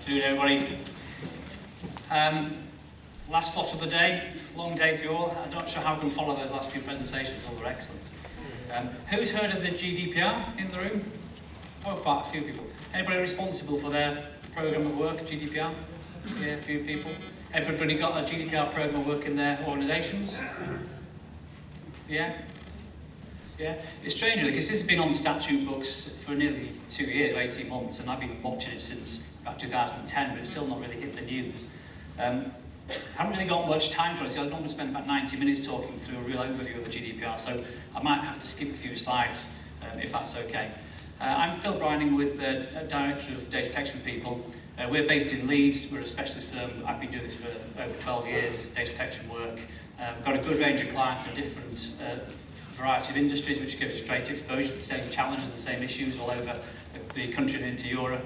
Afternoon, everybody. Last slot of the day, long day for you all. I'm not sure how I can follow those last few presentations, all were excellent. Who's heard of the GDPR in the room? Oh, quite a few people. Anybody responsible for their programme of work, GDPR? Yeah, a few people. Everybody got a GDPR programme of work in their organisations? Yeah? Yeah, it's strange really, because this has been on the statute books for nearly 2 years, 18 months, and I've been watching it since about 2010, but it's still not really hit the news. I haven't really got much time for it, so I'm not going to spend about 90 minutes talking through a real overview of the GDPR, so I might have to skip a few slides, if that's okay. I'm Phill Brining with the Director of Data Protection People. We're based in Leeds, we're a specialist firm. I've been doing this for over 12 years, data protection work. Got a good range of clients from different variety of industries, which gives us great exposure to the same challenges and the same issues all over the country and into Europe.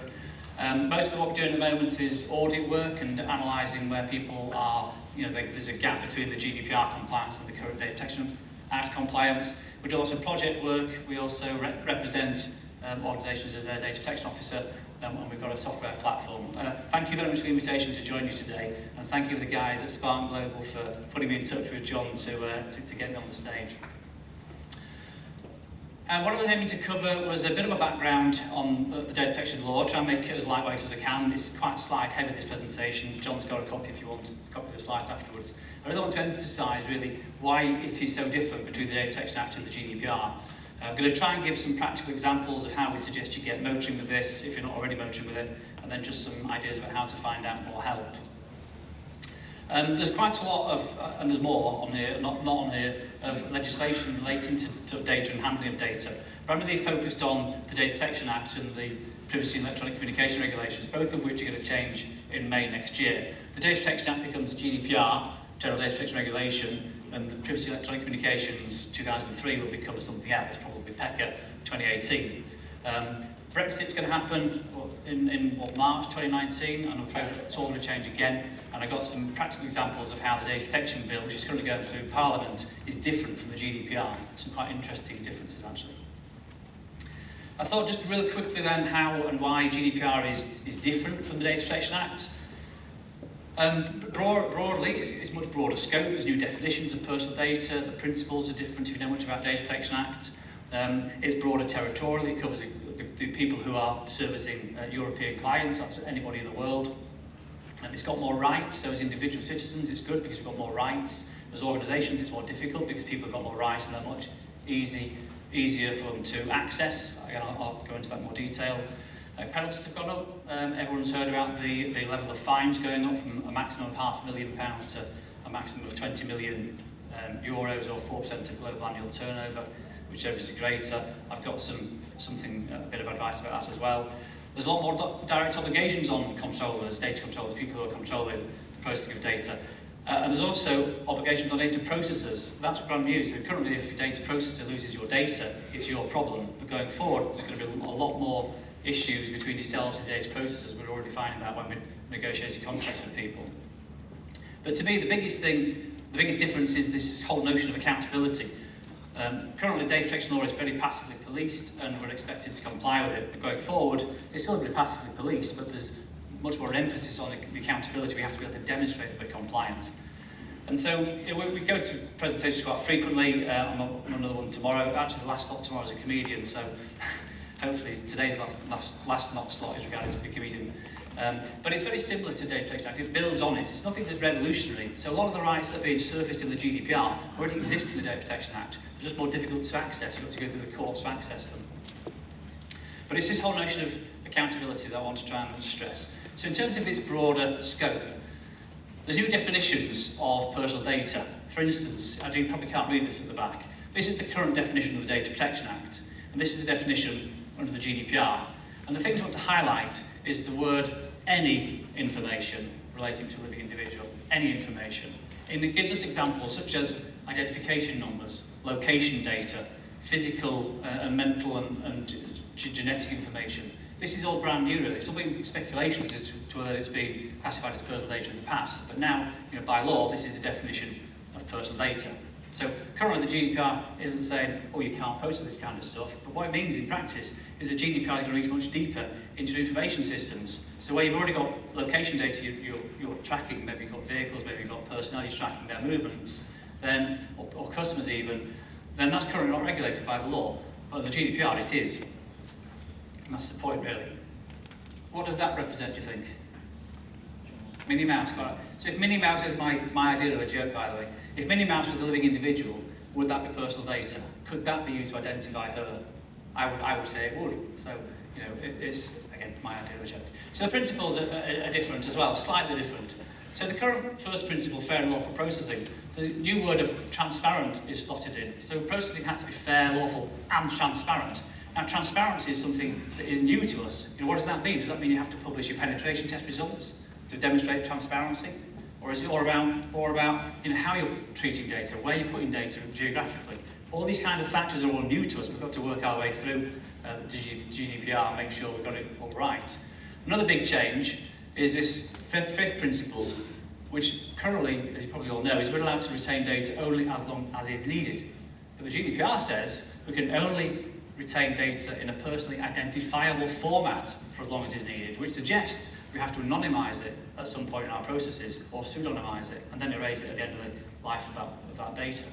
Most of what we're doing at the moment is audit work and analysing where people are, there's a gap between the GDPR compliance and the current Data Protection Act compliance. We do lots of project work. We also represent organisations as their data protection officer, and we've got a software platform. Thank you very much for the invitation to join you today, and thank you to the guys at Spartan Global for putting me in touch with John to get me on the stage. What I was aiming to cover was a bit of a background on the data protection law, try and make it as lightweight as I can. It's quite slide heavy, this presentation. John's got a copy if you want a copy of the slides afterwards. I really want to emphasise really why it is so different between the Data Protection Act and the GDPR. I'm going to try and give some practical examples of how we suggest you get motoring with this, if you're not already motoring with it, and then just some ideas about how to find out more help. There's quite a lot of, and there's more on here, not on here, of legislation relating to data and handling of data. But I'm really focused on the Data Protection Act and the Privacy and Electronic Communication Regulations, both of which are going to change in May next year. The Data Protection Act becomes the GDPR, General Data Protection Regulation, and the Privacy and Electronic Communications 2003 will become something else, probably PECA 2018. Brexit's going to happen in March 2019, and I'm afraid it's all going to change again. And I got some practical examples of how the Data Protection Bill, which is currently going through Parliament, is different from the GDPR. Some quite interesting differences, actually. I thought just real quickly then how and why GDPR is different from the Data Protection Act. Broadly, it's much broader scope. There's new definitions of personal data. The principles are different if you know much about Data Protection Act. It's broader territorially. It covers the people who are servicing European clients. That's anybody in the world. It's got more rights, so as individual citizens it's good because we've got more rights. As organisations it's more difficult because people have got more rights and they're much easier for them to access. Again, I'll go into that in more detail. Penalties have gone up. Everyone's heard about the level of fines going up from a maximum of £500,000 to a maximum of 20 million euros or 4% of global annual turnover, whichever is greater. I've got a bit of advice about that as well. There's a lot more direct obligations on controllers, data controllers, people who are controlling the processing of data. And there's also obligations on data processors. That's brand new. So currently, if your data processor loses your data, it's your problem. But going forward, there's going to be a lot more issues between yourselves and data processors. We're already finding that when we're negotiating contracts with people. But to me, the biggest difference is this whole notion of accountability. Currently, data protection law is very passively policed, and we're expected to comply with it. But going forward, it's still going to be passively policed, but there's much more emphasis on the accountability. We have to be able to demonstrate that we're compliant. And so we go to presentations quite frequently. I'm on another one tomorrow. Actually, the last slot tomorrow is a comedian, so hopefully today's last slot is regarding to be a comedian. But it's very similar to Data Protection Act. It builds on it. It's nothing that's revolutionary. So a lot of the rights that are being surfaced in the GDPR already exist in the Data Protection Act. They're just more difficult to access. You've got to go through the courts to access them. But it's this whole notion of accountability that I want to try and stress. So in terms of its broader scope, there's new definitions of personal data. For instance, you probably can't read this at the back. This is the current definition of the Data Protection Act, and this is the definition under the GDPR. And the things I want to highlight is the word any information relating to a living individual, any information. And it gives us examples such as identification numbers, location data, physical and mental and genetic information. This is all brand new really. It's all been speculations as to whether it's been classified as personal data in the past, but now, by law, this is the definition of personal data. So currently the GDPR isn't saying, oh, you can't process this kind of stuff, but what it means in practice is the GDPR is going to reach much deeper into information systems. So So where you've already got location data you're tracking, maybe you've got vehicles, maybe you've got personnel, you're tracking their movements, then, or customers even, then that's currently not regulated by the law. But the GDPR, it is. And that's the point, really. What does that represent, do you think? Minnie Mouse, got it. So if Minnie Mouse is my idea of a joke, by the way, if Minnie Mouse was a living individual, would that be personal data? Could that be used to identify her? I would say it would. So, you know, it's, again, my idea of a joke. So the principles are different as well, slightly different. So the current first principle, fair and lawful processing, the new word of transparent is slotted in. So processing has to be fair, lawful, and transparent. Now, transparency is something that is new to us. You know, what does that mean? Does that mean you have to publish your penetration test results to demonstrate transparency? Or is it all about you know, how you're treating data, where you're putting data geographically? All these kind of factors are all new to us. We've got to work our way through the GDPR and make sure we've got it all right. Another big change is this fifth principle, which currently, as you probably all know, is we're allowed to retain data only as long as is needed. But the GDPR says we can only retain data in a personally identifiable format for as long as is needed, which suggests we have to anonymise it at some point in our processes or pseudonymise it and then erase it at the end of the life of that data.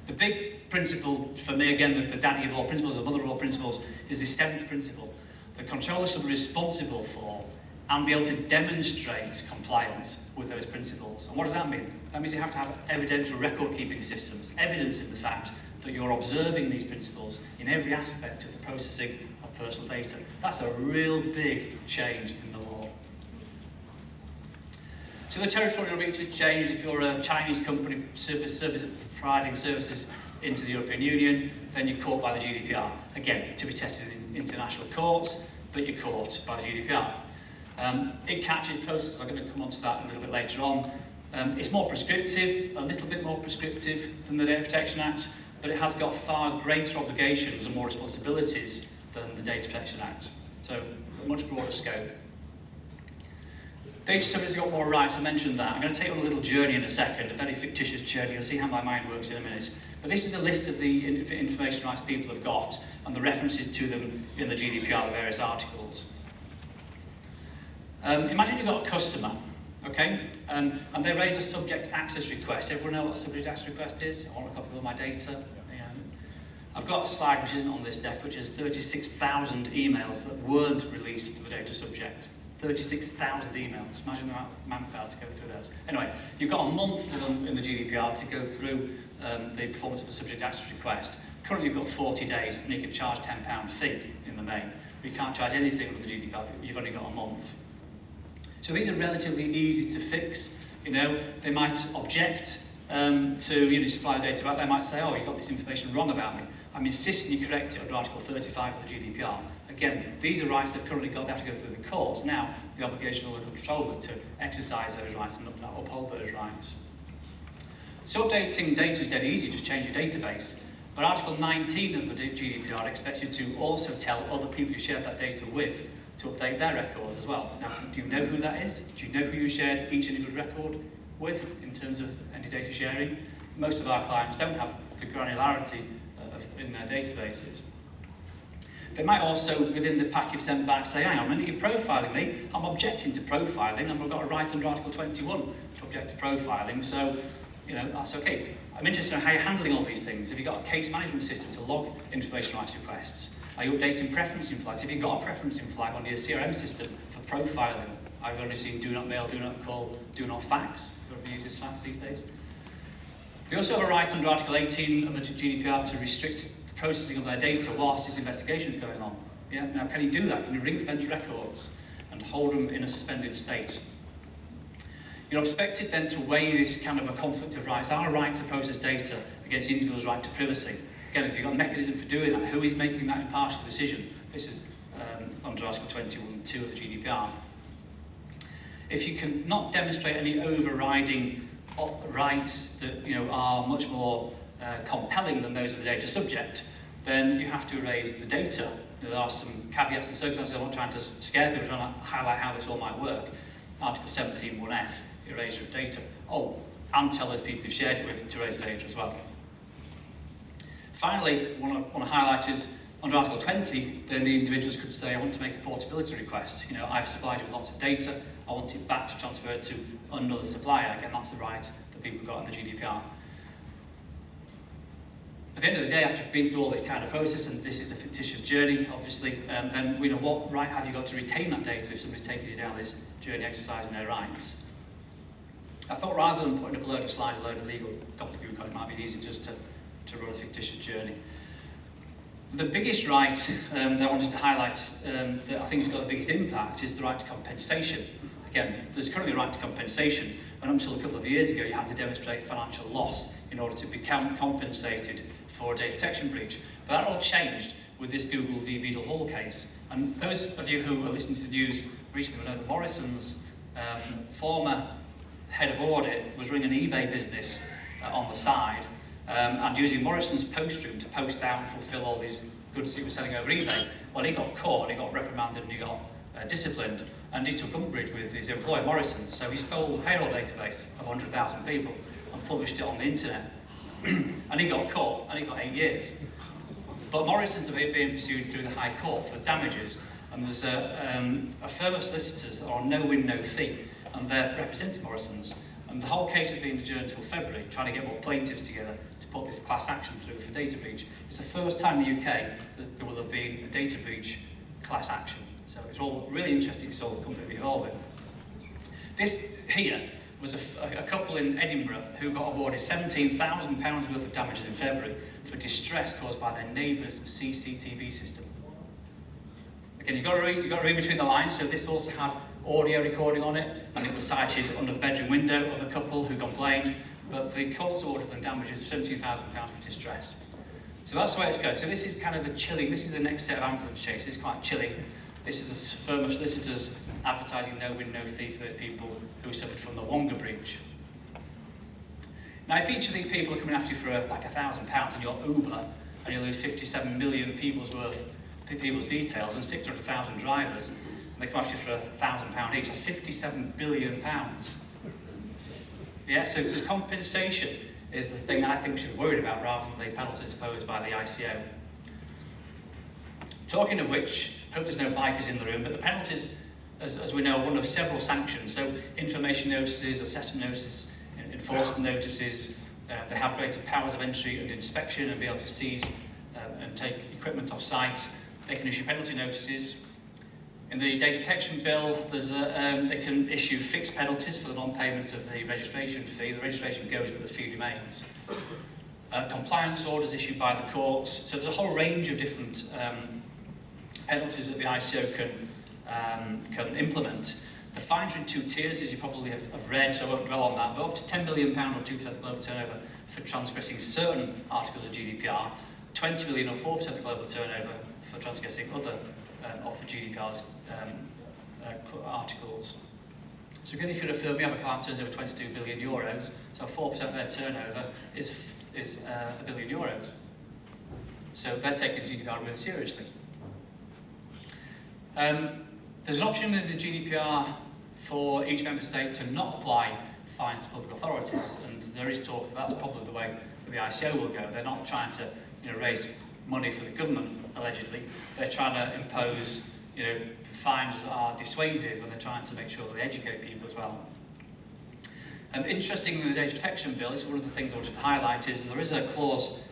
The big principle for me, again, the daddy of all principles, the mother of all principles, is the seventh principle. The controller should be responsible for and be able to demonstrate compliance with those principles. And what does that mean? That means you have to have evidential record-keeping systems, evidence in the fact that you're observing these principles in every aspect of the processing of personal data. That's a real big change in the law. So the territorial reach has changed. If you're a Chinese company providing services into the European Union, then you're caught by the GDPR. Again, to be tested in international courts, but you're caught by the GDPR. It catches processes. I'm going to come on to that a little bit later on. It's more prescriptive, a little bit more prescriptive than the Data Protection Act, but it has got far greater obligations and more responsibilities than the Data Protection Act. So, a much broader scope. Data subjects have got more rights, I mentioned that. I'm going to take you on a little journey in a second, a very fictitious journey. You'll see how my mind works in a minute. But this is a list of the information rights people have got and the references to them in the GDPR, the various articles. Imagine you've got a customer, okay, and they raise a subject access request. Everyone know what a subject access request is? I want a copy of all my data. You know. I've got a slide which isn't on this deck, which is 36,000 emails that weren't released to the data subject. 36,000 emails. Imagine the amount of manpower to go through those. Anyway, you've got a month for them in the GDPR to go through the performance of a subject access request. Currently, you've got 40 days, and you can charge £10 fee in the main. But you can't charge anything with the GDPR. You've only got a month. So these are relatively easy to fix. You know, they might object to supply data back. They might say, "Oh, you got this information wrong about me. I'm insisting you correct it under Article 35 of the GDPR." Again, these are rights they've currently got. They have to go through the courts. Now, the obligation of the controller to exercise those rights and uphold those rights. So updating data is dead easy. Just change your database. But Article 19 of the GDPR expects you to also tell other people you shared that data with to update their records as well. Now, do you know who that is? Do you know who you shared each individual record with in terms of any data sharing? Most of our clients don't have the granularity in their databases. They might also, within the pack you've sent back, say, hang on a minute, you're profiling me. I'm objecting to profiling, and we've got a right under Article 21 to object to profiling, so, you know, that's okay. I'm interested in how you're handling all these things. Have you got a case management system to log information rights requests? Are you updating preferencing flags? Have you got a preferencing flag on your CRM system for profiling? I've only seen do not mail, do not call, do not fax. Everybody uses fax these days. We also have a right under Article 18 of the GDPR to restrict the processing of their data whilst this investigation is going on. Yeah? Now, can you do that? Can you ring-fence records and hold them in a suspended state? You're expected then to weigh this kind of a conflict of rights, our right to process data against the individual's right to privacy. Again, if you've got a mechanism for doing that, who is making that impartial decision? This is under Article 21(2) of the GDPR. If you can not demonstrate any overriding rights that are much more compelling than those of the data subject, then you have to erase the data. There are some caveats and circumstances. I'm not trying to scare people, I'm trying to highlight how this all might work. Article 17(1)(f), erasure of data. Oh, and tell those people you've shared it with to erase the data as well. Finally, what I want to highlight is Under Article 20, then the individuals could say, I want to make a portability request. You know, I've supplied you with lots of data, I want it back to transfer it to another supplier. Again, that's a right that people have got in the GDPR. At the end of the day, after you've been through all this kind of process, and this is a fictitious journey, obviously, then we know what right have you got to retain that data if somebody's taking you down this journey exercising their rights. I thought rather than putting up a load of slides, a load of legal gobbledygook, it might be easy just to run a fictitious journey. The biggest right that I wanted to highlight that I think has got the biggest impact is the right to compensation. Again, there's currently a right to compensation, and until a couple of years ago you had to demonstrate financial loss in order to be compensated for a data protection breach. But that all changed with this Google v. Vidal Hall case. And those of you who are listening to the news recently will know that Morrison's former head of audit was running an eBay business on the side, and using Morrison's post room to post out and fulfill all these goods he was selling over eBay. Well, he got caught, he got reprimanded, and he got disciplined, and he took umbrage with his employer Morrison's. So he stole a payroll database of 100,000 people and published it on the internet. And he got caught, and he got 8 years. But Morrison's are being pursued through the High Court for damages, and there's a firm of solicitors that are on no win, no fee, and they're representing Morrison's. And the whole case has been adjourned until February, trying to get more plaintiffs together to put this class action through for data breach. It's the first time in the UK that there will have been a data breach class action. So it's all really interesting to all come to evolve it. This here was a couple in Edinburgh who got awarded £17,000 worth of damages in February for distress caused by their neighbour's CCTV system. Again, you've got to read between the lines, so this also had audio recording on it, and it was cited under the bedroom window of the couple who complained, but the courts awarded them damages of £17,000 for distress. So that's the way it's going. So this is kind of the chilling, this is the next set of ambulance chases, it's quite chilling. This is a firm of solicitors advertising no win, no fee for those people who suffered from the Wonga breach. Now, if each of these people are coming after you for like £1,000 and you're Uber, and you lose 57 million people's details and 600,000 drivers, and they come after you for £1,000 each, that's £57 billion. Yeah, so the compensation is the thing I think we should be worried about rather than the penalties imposed by the ICO. Talking of which, I hope there's no bikers in the room, but the penalties, as we know, are one of several sanctions. So information notices, assessment notices, enforcement notices, they have greater powers of entry and inspection and be able to seize and take equipment off site. They can issue penalty notices. In the data protection bill, there's they can issue fixed penalties for the non-payment of the registration fee. The registration goes, but the fee remains. Compliance orders issued by the courts. So there's a whole range of different penalties that the ICO can implement. The fines are in two tiers, as you probably have read, so I won't dwell on that, but up to £10 million or 2% of global turnover for transgressing certain articles of GDPR, 20 million or 4% of global turnover for transgressing other of the GDPR's articles. So again, if you're a firm, you have a client turns over 22 billion euros, so 4% of their turnover is €1 billion. So they're taking GDPR really seriously. There's an option in the GDPR for each member state to not apply fines to public authorities, and there is talk that that's probably the way that the ICO will go. They're not trying to, raise money for the government, allegedly. They're trying to impose, fines that are dissuasive, and they're trying to make sure that they educate people as well. Interestingly, in the data protection bill, this is one of the things I wanted to highlight, is there is a clause,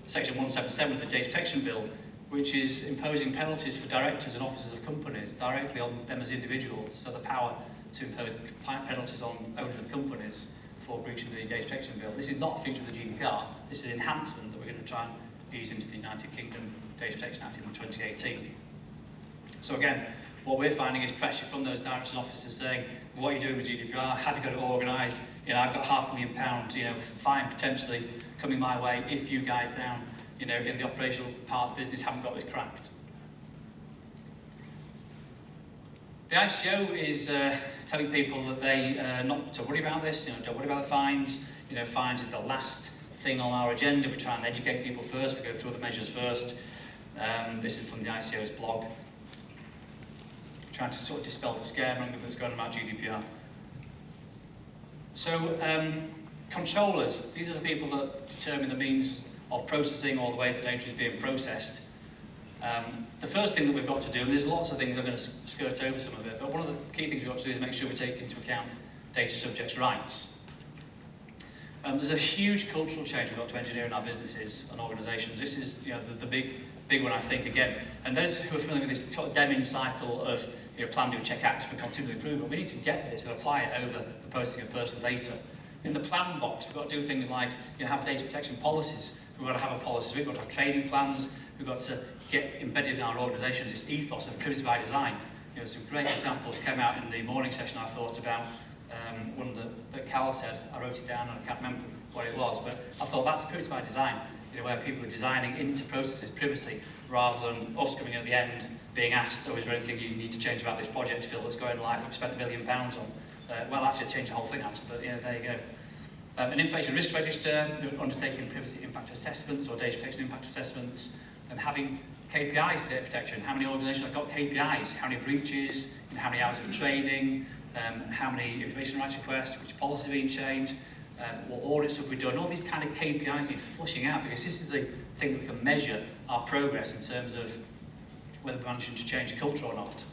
section 177 of the data protection bill, which is imposing penalties for directors and officers of companies directly on them as individuals, so the power to impose penalties on owners of companies for breaching the data protection bill. This is not a feature of the GDPR, this is an enhancement that we're going to try and ease into the United Kingdom Data Protection Act in 2018. So again, what we're finding is pressure from those directors and officers saying, what are you doing with GDPR? Have you got it organised? I've got £500,000 fine potentially coming my way if you guys down in the operational part of the business haven't got this cracked. The ICO is telling people that they not to worry about this, don't worry about the fines. Fines is the last thing on our agenda. We try and educate people first, we go through the measures first. This is from the ICO's blog, trying to sort of dispel the scaremongering that's going on about GDPR. So, controllers, these are the people that determine the means of processing or the way that data is being processed. The first thing that we've got to do, and there's lots of things, I'm going to skirt over some of it, but one of the key things we've got to do is make sure we take into account data subjects' rights. There's a huge cultural change we've got to engineer in our businesses and organisations. This is the big one, I think, again. And those who are familiar with this sort of Deming cycle of plan, do, check, act for continual improvement, we need to get this and apply it over the processing of personal data. In the plan box, we've got to do things like have data protection policies. We've got to have a policy, we've got to have training plans, we've got to get embedded in our organisations this ethos of privacy by design. Some great examples came out in the morning session I thought about. One that Cal said, I wrote it down and I can't remember what it was, but I thought that's privacy by design, where people are designing into processes privacy rather than us coming at the end being asked, oh, is there anything you need to change about this project, Phill, that's going live, we've spent £1 million on. Well, actually, change the whole thing, actually, but there you go. An information risk register, undertaking privacy impact assessments or data protection impact assessments, and having KPIs for data protection. How many organisations have got KPIs? How many breaches? How many hours of training? How many information rights requests? Which policies are being changed? What audits have we done? All these kind of KPIs need flushing out, because this is the thing that we can measure our progress in terms of whether we're managing to change the culture or not.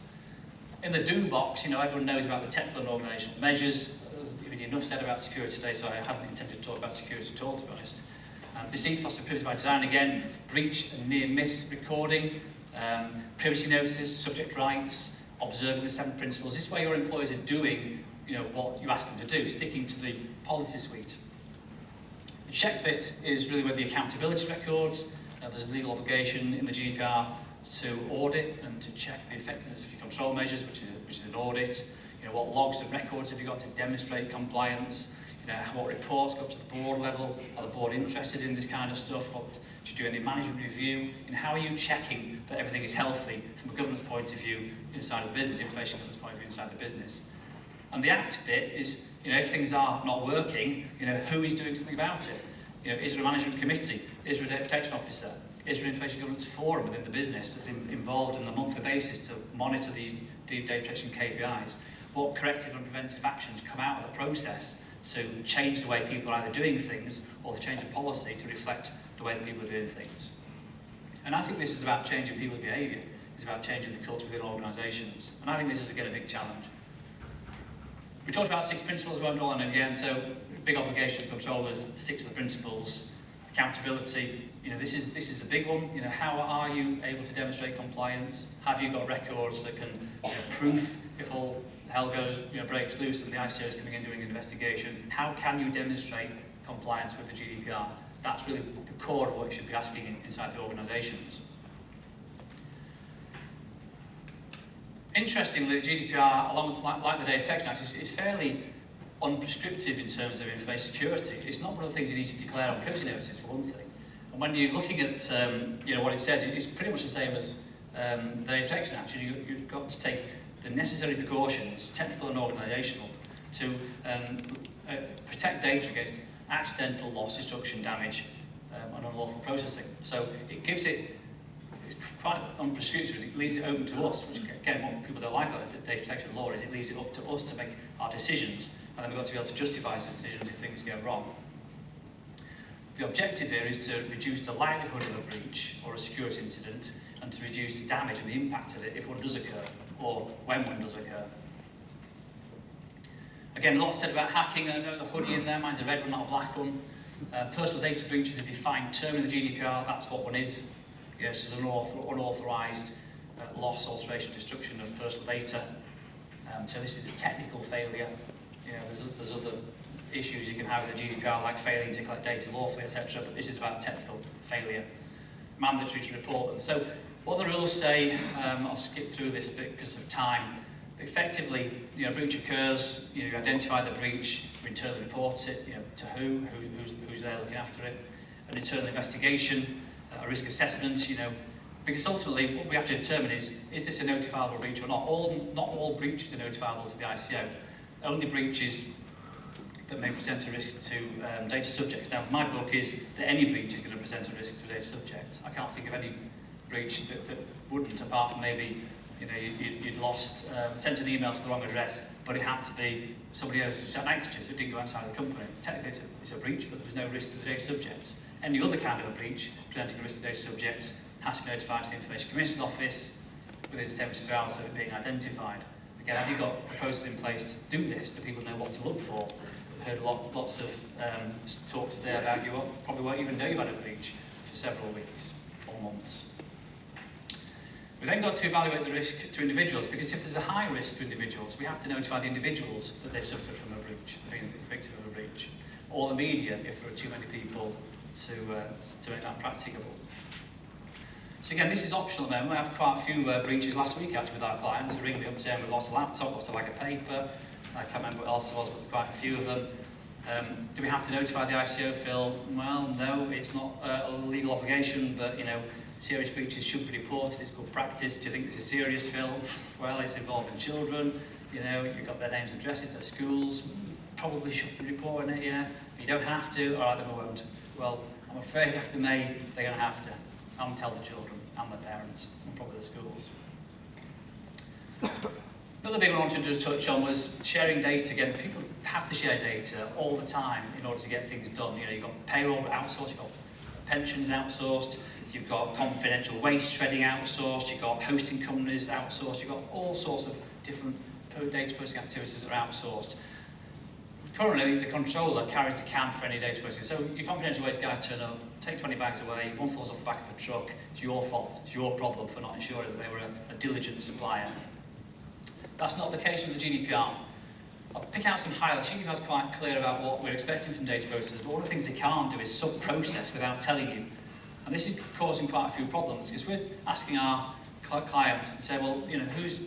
In the do box, everyone knows about the technical and organisational measures. Enough said about security today, so I hadn't intended to talk about security at all, to be honest. This ethos of privacy by design, again, breach and near-miss recording, privacy notices, subject rights, observing the 7 principles. This is where your employees are doing what you ask them to do, sticking to the policy suite. The check bit is really where the accountability records. There's a legal obligation in the GDPR to audit and to check the effectiveness of your control measures, which is an audit. What logs and records have you got to demonstrate compliance? What reports go up to the board level? Are the board interested in this kind of stuff? Do you do any management review? And how are you checking that everything is healthy from a governance point of view inside of the business, information governance point of view inside the business? And the act bit is, if things are not working, who is doing something about it? Is there a management committee? Is there a data protection officer? Is there an information governance forum within the business that's involved on a monthly basis to monitor these data protection KPIs? What corrective and preventive actions come out of the process to change the way people are either doing things or to change a policy to reflect the way that people are doing things? And I think this is about changing people's behaviour. It's about changing the culture within organisations. And I think this is, again, a big challenge. We talked about 6 principles, I won't dwell on them again, so big obligation for controllers, stick to the principles. Accountability, this is a big one. How are you able to demonstrate compliance? Have you got records that can proof if all hell breaks loose and the ICO is coming in doing an investigation? How can you demonstrate compliance with the GDPR? That's really the core of what you should be asking inside the organisations. Interestingly, the GDPR, along with, like the Data Protection Act, is fairly unprescriptive in terms of information security. It's not one of the things you need to declare on privacy notices, for one thing. And when you're looking at what it says, it's pretty much the same as the Data Protection Act. You've got to take the necessary precautions, technical and organisational, to protect data against accidental loss, destruction, damage, and unlawful processing. So it gives it, it's quite unprescriptive, it leaves it open to us, which again, what people don't like about the data protection law is it leaves it up to us to make our decisions, and then we've got to be able to justify those decisions if things go wrong. The objective here is to reduce the likelihood of a breach or a security incident, and to reduce the damage and the impact of it if one does occur, or when one does occur. Again, a lot said about hacking. I know the hoodie in there, mine's a red one, not a black one. Personal data breach is a defined term in the GDPR, that's what one is. Yes, it's an unauthorised loss, alteration, destruction of personal data. So this is a technical failure. There's other issues you can have with the GDPR, like failing to collect data lawfully, etc. But this is about technical failure. Mandatory to report them. So what the rules say, I'll skip through this bit because of time. Effectively, breach occurs, you identify the breach, you internally report it, to who's there looking after it, an internal investigation, a risk assessment, because ultimately what we have to determine is this a notifiable breach or not? Not all breaches are notifiable to the ICO. Only breaches that may present a risk to data subjects. Now, my book is that any breach is going to present a risk to data subjects. I can't think of any breach that wouldn't, apart from maybe you'd lost, sent an email to the wrong address, but it had to be somebody else who sat next to you, so it didn't go outside the company. Technically, it's a breach, but there was no risk to the data subjects. Any other kind of a breach presenting a risk to data subjects, has to be notified to the Information Commissioner's Office within 72 hours of it being identified. Again, have you got the process in place to do this? Do people know what to look for? I've heard lots of talk today about you probably won't even know you've had a breach for several weeks or months. We've then got to evaluate the risk to individuals, because if there's a high risk to individuals, we have to notify the individuals that they've suffered from a breach, being the victim of a breach, or the media if there are too many people to make that practicable. So again, this is optional at the moment. We have quite a few breaches last week actually with our clients. They ring me up saying we lost a laptop, lost a bag of paper. I can't remember what else it was, but quite a few of them. Do we have to notify the ICO, Phill? Well, no, it's not a legal obligation, but you know, serious breaches should be reported. It's good practice. Do you think this is serious, Phill? Well, it's involving children. You know, you've got their names and addresses, their schools. Probably should be reporting it, yeah. But you don't have to. All right, then we won't. Well, I'm afraid after May, they're going to have to. And tell the children and their parents and probably the schools. Another big one I wanted to just touch on was sharing data. Again, people have to share data all the time in order to get things done. You know, you've got payroll outsourced, you've got pensions outsourced, you've got confidential waste shredding outsourced, you've got hosting companies outsourced, you've got all sorts of different data processing activities that are outsourced. Currently, the controller carries the can for any data processing. So your confidential waste guys turn up, take 20 bags away, one falls off the back of a truck, it's your fault, it's your problem for not ensuring that they were a diligent supplier. That's not the case with the GDPR. I'll pick out some highlights. GDPR is quite clear about what we're expecting from data processors, but one of the things they can't do is sub-process without telling you. And this is causing quite a few problems, because we're asking our clients and say, well, you know, who's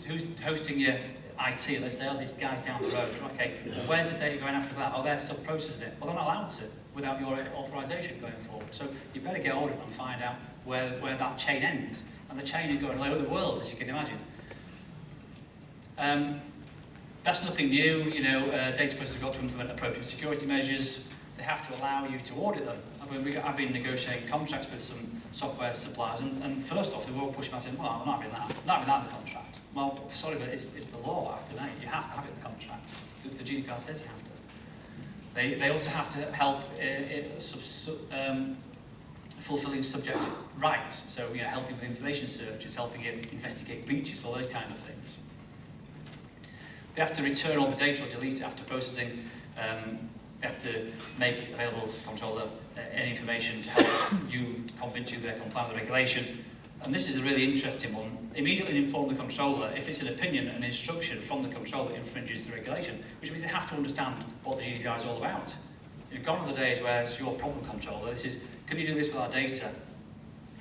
hosting your IT? And they say, oh, these guys down the road. Okay, well, where's the data going after that? Oh, they're sub-processing it. Well, they're not allowed to without your authorization going forward. So you better get hold of them and find out where that chain ends. And the chain is going all over the world, as you can imagine. That's nothing new. You know, data processors have got to implement appropriate security measures. They have to allow you to audit them. I've been negotiating contracts with some software suppliers, and first off, they were all pushing back saying, well, I'm not having that in the contract. Well, sorry, but it's the law after that. You have to have it in the contract. The GDPR says you have to. They also have to help fulfilling subject rights. So, you know, helping with information searches, helping you investigate breaches, all those kind of things. They have to return all the data or delete it after processing. They have to make available to the controller any information to help you convince you they're complying with the regulation. And this is a really interesting one. Immediately inform the controller if it's an opinion and instruction from the controller that infringes the regulation, which means they have to understand what the GDPR is all about. You've gone are the days where it's your problem controller. This is, can you do this with our data?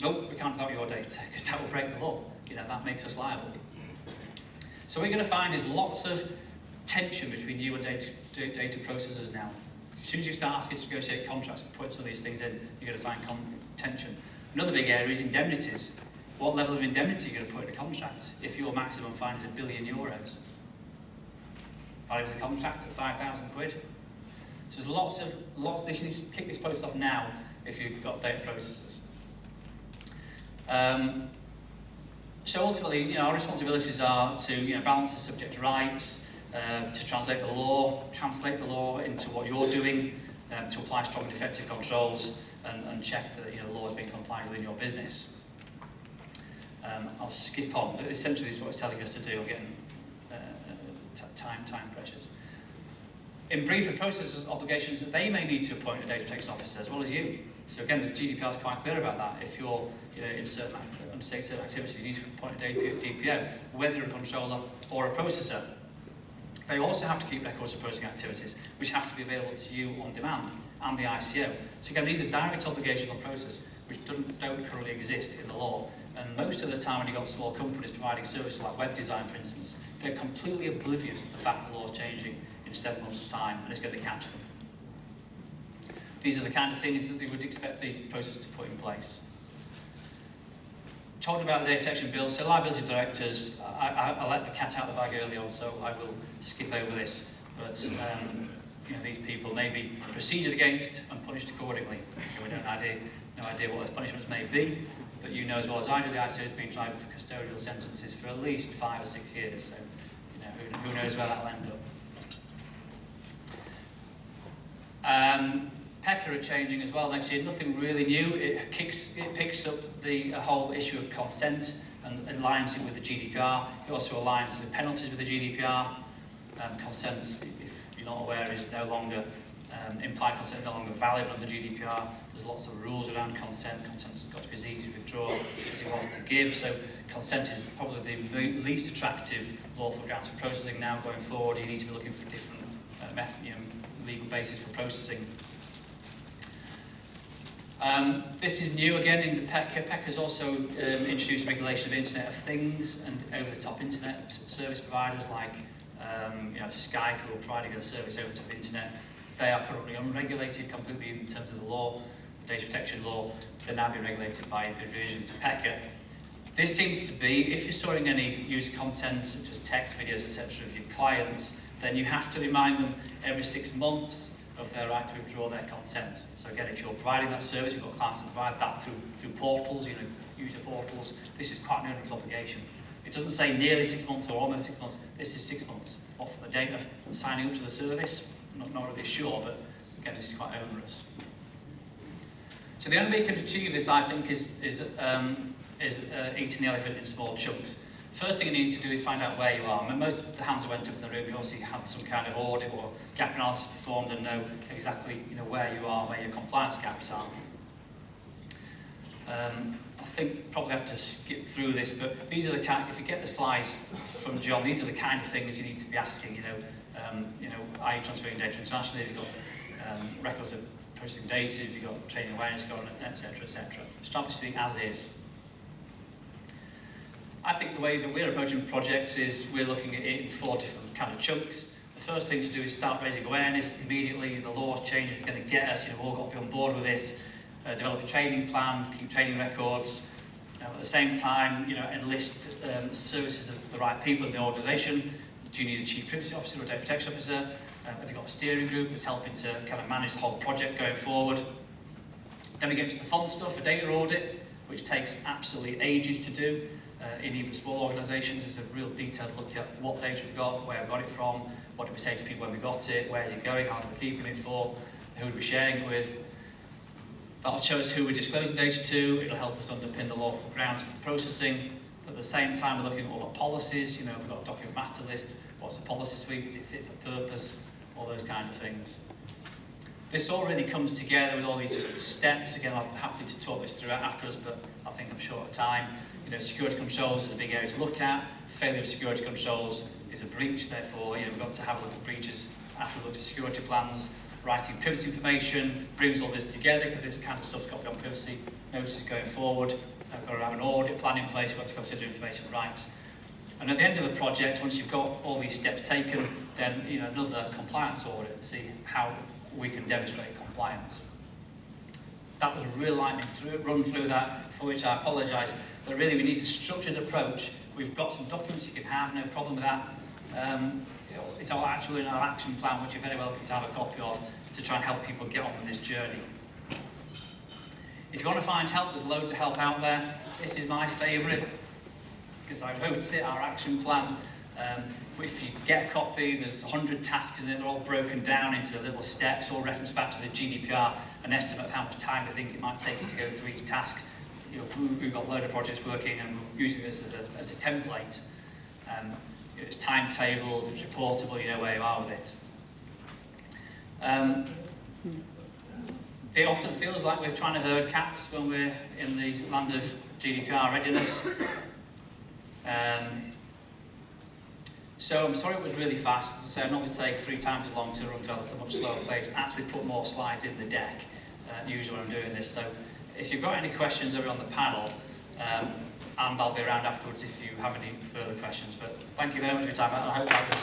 Nope, we can't without your data, because that will break the law. You know, that makes us liable. So what you're going to find is lots of tension between you and data processors now. As soon as you start asking to negotiate contracts and put some of these things in, you're going to find tension. Another big area is indemnities. What level of indemnity are you going to put in a contract if your maximum fine is €1 billion? Value of the contract at 5,000 quid. So there's lots of you need to kick this process off now if you've got data processors. So ultimately, you know, our responsibilities are to, you know, balance the subject rights, to translate the law into what you're doing, to apply strong and effective controls, and check that, you know, the law is being complied within your business. I'll skip on, but essentially this is what it's telling us to do. Again, time pressures. In brief, the processor's obligations that they may need to appoint a data protection officer as well as you. So again, the GDPR is quite clear about that. If you're, you know, undertake certain activities, you need to appoint a DPO, whether a controller or a processor. They also have to keep records of processing activities, which have to be available to you on demand, and the ICO. So again, these are direct obligations on processors, which don't currently exist in the law. And most of the time when you've got small companies providing services like web design, for instance, they're completely oblivious to the fact that the law is changing in 7 months' time, and it's going to catch them. These are the kind of things that they would expect the process to put in place. Talked about the data protection bill, so liability directors, I let the cat out of the bag early on, so I will skip over this. But you know, these people may be proceeded against and punished accordingly. And we don't have no idea what those punishments may be, but you know as well as I do, the ICO has been tried for custodial sentences for at least 5 or 6 years. So you know, who knows where that'll end up. PECA are changing as well next year. Nothing really new. It picks up the whole issue of consent and aligns it with the GDPR. It also aligns the penalties with the GDPR. Consent, if you're not aware, is no longer implied consent is no longer valid under GDPR. There's lots of rules around consent. Consent's got to be as easy to withdraw as it was to give. So consent is probably the least attractive lawful grounds for processing now going forward. You need to be looking for different legal basis for processing. This is new again in the PECA. PECA has also introduced regulation of Internet of Things and over-the-top internet service providers like Skype, who are providing a service over the top internet. They are currently unregulated completely in terms of the law, the data protection law. They're now being regulated by the revisions to PECA. This seems to be, if you're storing any user content, such as text, videos, etc., of your clients, then you have to remind them every 6 months of their right to withdraw their consent. So again, if you're providing that service, you've got clients that provide that through portals, user portals, this is quite an onerous obligation. It doesn't say nearly 6 months or almost 6 months, this is 6 months. What, for the date of signing up to the service? Not really sure, but again, this is quite onerous. So the only way you can achieve this, I think, is eating the elephant in small chunks. First thing you need to do is find out where you are. I mean, most of the hands that went up in the room, you obviously had some kind of audit or gap analysis performed and know exactly where you are, where your compliance gaps are. I think probably have to skip through this, but these are the kind. If you get the slides from John, these are the kind of things you need to be asking. Are you transferring data internationally? If you've got records of processing data, if you've got training awareness going, etc., etc. Establish the as is. I think the way that we're approaching projects is we're looking at it in 4 different kind of chunks. The first thing to do is start raising awareness immediately. The law's changing, it's going to get us. We've all got to be on board with this. Develop a training plan, keep training records. At the same time, enlist services of the right people in the organisation. Do you need a chief privacy officer or a data protection officer? Have you got a steering group that's helping to kind of manage the whole project going forward? Then we get to the fun stuff, a data audit, which takes absolutely ages to do. In even small organisations, it's a real detailed look at what data we've got, where we got it from, what did we say to people when we got it, where is it going, how are we keeping it for, who are we sharing it with. That'll show us who we're disclosing data to. It'll help us underpin the lawful grounds for processing. At the same time, we're looking at all the policies. We've got a document master list. What's the policy suite? Is it fit for purpose? All those kind of things. This all really comes together with all these different steps. Again, I'm happy to talk this through afterwards, but I think I'm short of time. Security controls is a big area to look at. Failure of security controls is a breach. Therefore, we've got to have a look at breaches after we look at security plans. Writing privacy information brings all this together because this kind of stuff's got to be on privacy notices going forward. We've got to have an audit plan in place. We've got to consider information rights. And at the end of the project, once you've got all these steps taken, then another compliance audit to see how we can demonstrate compliance. That was a real lightning run through that, for which I apologise. But really, we need a structured approach. We've got some documents you can have, no problem with that. It's all actually in our action plan, which you're very welcome to have a copy of, to try and help people get on with this journey. If you want to find help, there's loads of help out there. This is my favourite, because I wrote it, our action plan. If you get a copy, there's 100 tasks in it, they're all broken down into little steps, all referenced back to the GDPR, an estimate of how much time I think it might take you to go through each task. We've got a load of projects working and we're using this as a template. It's timetabled, it's reportable, you know where you are with it. It often feels like we're trying to herd cats when we're in the land of GDPR readiness. So I'm sorry it was really fast. As I say, I'm not going to take 3 times as long to run through at a much slower pace. Actually put more slides in the deck, usually when I'm doing this. So if you've got any questions over on the panel, and I'll be around afterwards if you have any further questions. But thank you very much for your time. I hope that was